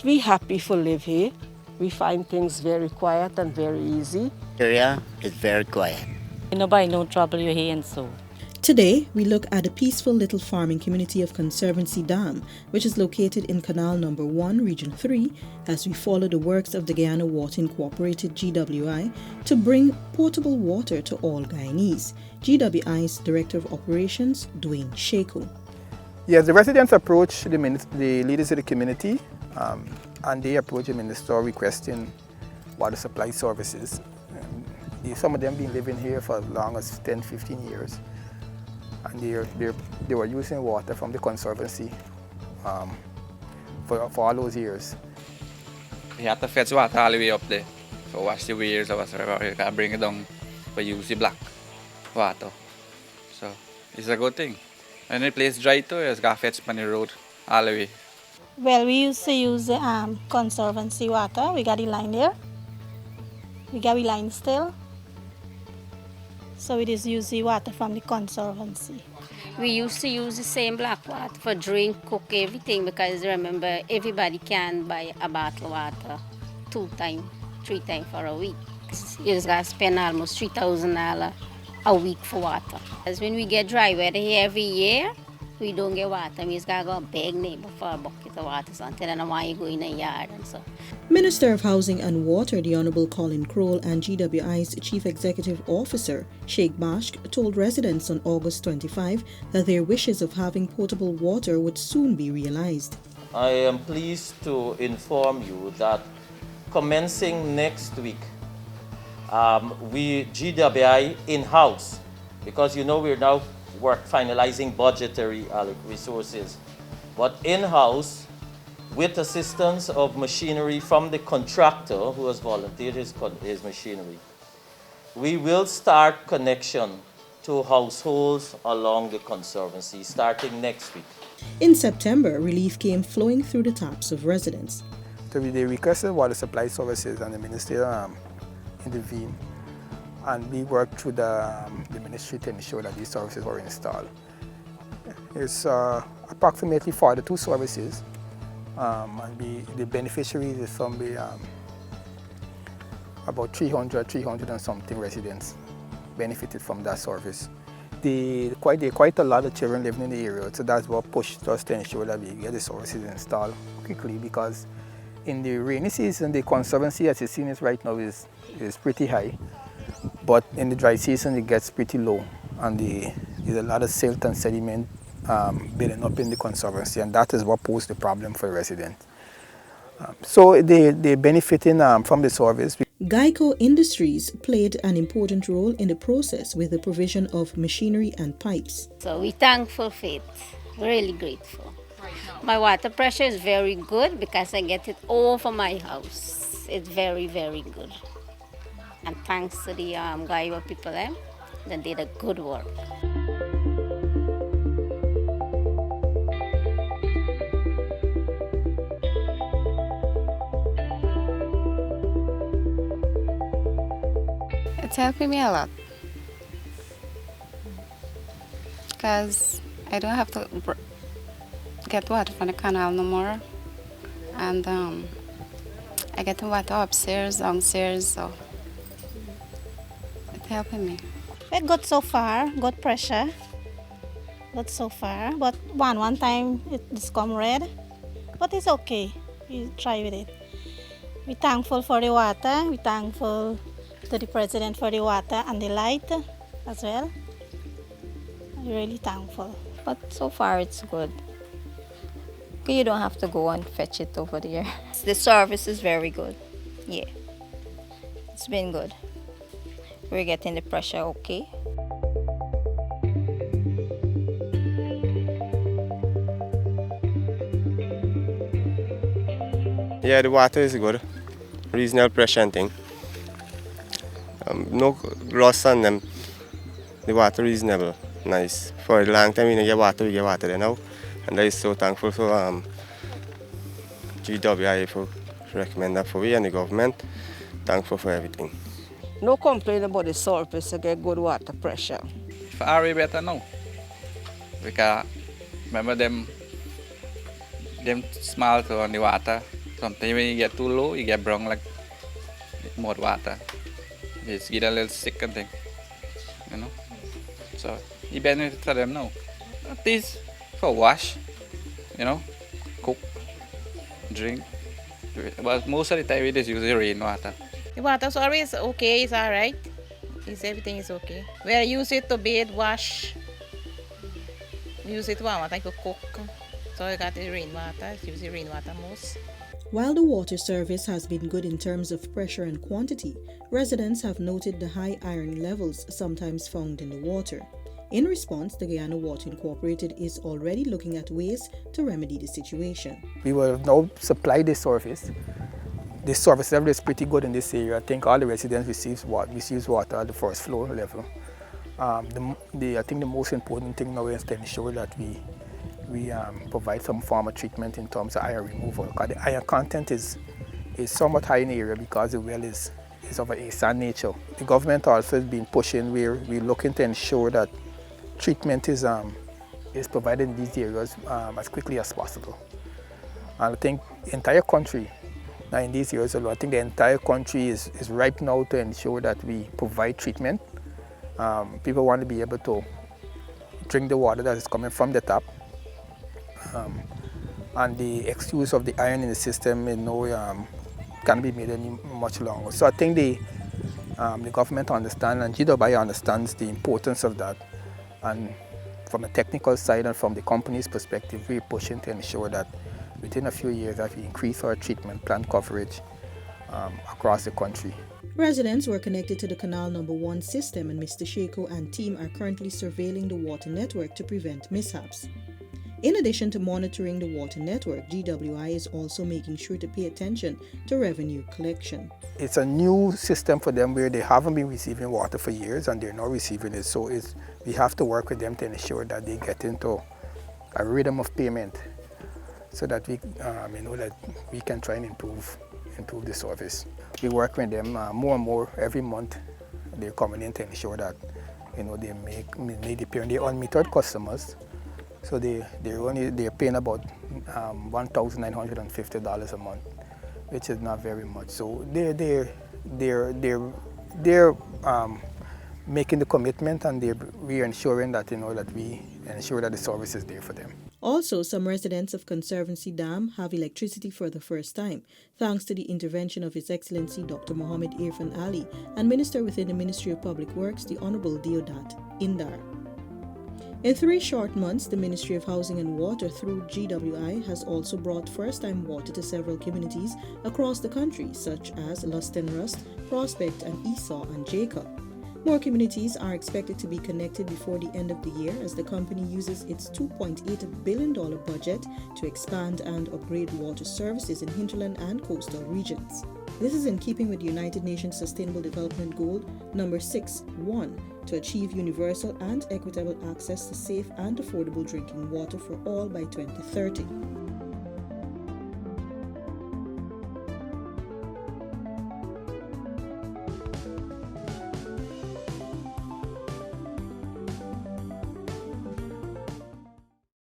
We happy for live here. We find things very quiet and very easy. Area is very quiet. Nobody no trouble you here and so. Today, we look at the peaceful little farming community of Conservancy Dam, which is located in Canal Number 1, Region 3, as we follow the works of the Guyana Water Incorporated GWI to bring portable water to all Guyanese. GWI's Director of Operations, Dwayne Shako. Yes, the residents approached the leaders of the community and they approached the minister requesting water supply services. Some of them been living here for as long as 10, 15 years. And they were using water from the Conservancy for all those years. We had to fetch water all the way up there. So wash the weirs or whatever, you can bring it down for use the black water. So it's a good thing. When the place dry too, you just got to fetch on the road all the way. Well, we used to use Conservancy water. We got the line there. We got the line still. So we just use the water from the Conservancy. We used to use the same black water for drink, cook, everything, because remember, everybody can buy a bottle of water 2 times, 3 times for a week. You just got to spend almost $3,000 a week for water. Because when we get dry weather here every year, we don't get water. We just got to go beg neighbor for a bucket of water, so until then, why you go in the yard and so. Minister of Housing and Water, the Honourable Colin Crowell, and GWI's Chief Executive Officer, Sheikh Bashk, told residents on August 25 that their wishes of having potable water would soon be realised. I am pleased to inform you that commencing next week, we GWI in-house, because you know we're now finalizing budgetary resources, but in-house, with assistance of machinery from the contractor who has volunteered his machinery, we will start connection to households along the Conservancy starting next week. In September, relief came flowing through the taps of residents. So they requested water supply services and the minister intervened, and we worked through the ministry to ensure that these services were installed. It's approximately 42 services. And the beneficiaries is somebody about 300 and something residents benefited from that service. There are quite a lot of children living in the area, so that's what pushed us to ensure that we get the services installed quickly, because in the rainy season, the Conservancy, as you've seen it right now, is pretty high, but in the dry season, it gets pretty low, and there's a lot of silt and sediment building up in the Conservancy, and that is what posed the problem for the residents. So they're benefiting from the service. Geico Industries played an important role in the process with the provision of machinery and pipes. So we're thankful for it, really grateful. My water pressure is very good because I get it all from my house. It's very, very good. And thanks to the Geico people, they did a good work. It's helping me a lot because I don't have to get water from the canal no more, and I get the water upstairs, downstairs, so it's helping me. It got so far, got pressure, got so far, but one time it just come red, but it's okay, we try with it. We're thankful for the water, we're thankful to the President for the water and the light as well. I'm really thankful. But so far it's good. You don't have to go and fetch it over there. The service is very good. Yeah, it's been good. We're getting the pressure okay. Yeah, the water is good. Reasonable pressure and thing. No rust on them. The water is reasonable, nice. For a long time we get water there now. And I so thankful for GWI for recommend that for we and the government. Thankful for everything. No complaint about the surface to get good water pressure. For our way better now. Because remember them small on the water, Sometimes when you get too low, you get brown like more water. It's get a little sick and thing, you know. So you benefit for them now. At least for wash, you know, cook, drink. But most of the time we just use the rainwater. The water's always okay, it's alright. Everything is okay. We use it to bathe, wash. We use it one time to cook. So I got the rainwater, use the rainwater most. While the water service has been good in terms of pressure and quantity, residents have noted the high iron levels sometimes found in the water. In response, the Guyana Water Incorporated is already looking at ways to remedy the situation. We will now supply this service. The service level is pretty good in this area. I think all the residents receive water at the first floor level. I think the most important thing now is to ensure that we provide some form of treatment in terms of iron removal. Because the iron content is somewhat high in the area because the well is of a sand nature. The government also has been pushing where we're looking to ensure that treatment is provided in these areas as quickly as possible. And I think the entire country, now in these areas alone, I think the entire country is ripe now to ensure that we provide treatment. People want to be able to drink the water that is coming from the tap. And the excuse of the iron in the system can't be made any much longer. So I think the government understands and GWI understands the importance of that. And from a technical side and from the company's perspective, we're pushing to ensure that within a few years that we increase our treatment plant coverage across the country. Residents were connected to the Canal Number 1 system, and Mr. Sheko and team are currently surveilling the water network to prevent mishaps. In addition to monitoring the water network, GWI is also making sure to pay attention to revenue collection. It's a new system for them where they haven't been receiving water for years and they're now receiving it. So we have to work with them to ensure that they get into a rhythm of payment so that we that we can try and improve the service. We work with them more and more every month. They're coming in to ensure that they make the payment. They're unmetered customers. So they're paying about $1,950 a month, which is not very much. So they're making the commitment, and we're ensuring that that we ensure that the service is there for them. Also, some residents of Conservancy Dam have electricity for the first time, thanks to the intervention of His Excellency Dr. Mohammed Irfan Ali and Minister within the Ministry of Public Works, the Honorable Deodat Indar. In 3 short months, the Ministry of Housing and Water through GWI has also brought first-time water to several communities across the country, such as Luston Rust, Prospect, and Esau and Jacob. More communities are expected to be connected before the end of the year as the company uses its $2.8 billion budget to expand and upgrade water services in hinterland and coastal regions. This is in keeping with United Nations Sustainable Development Goal number 6.1 to achieve universal and equitable access to safe and affordable drinking water for all by 2030.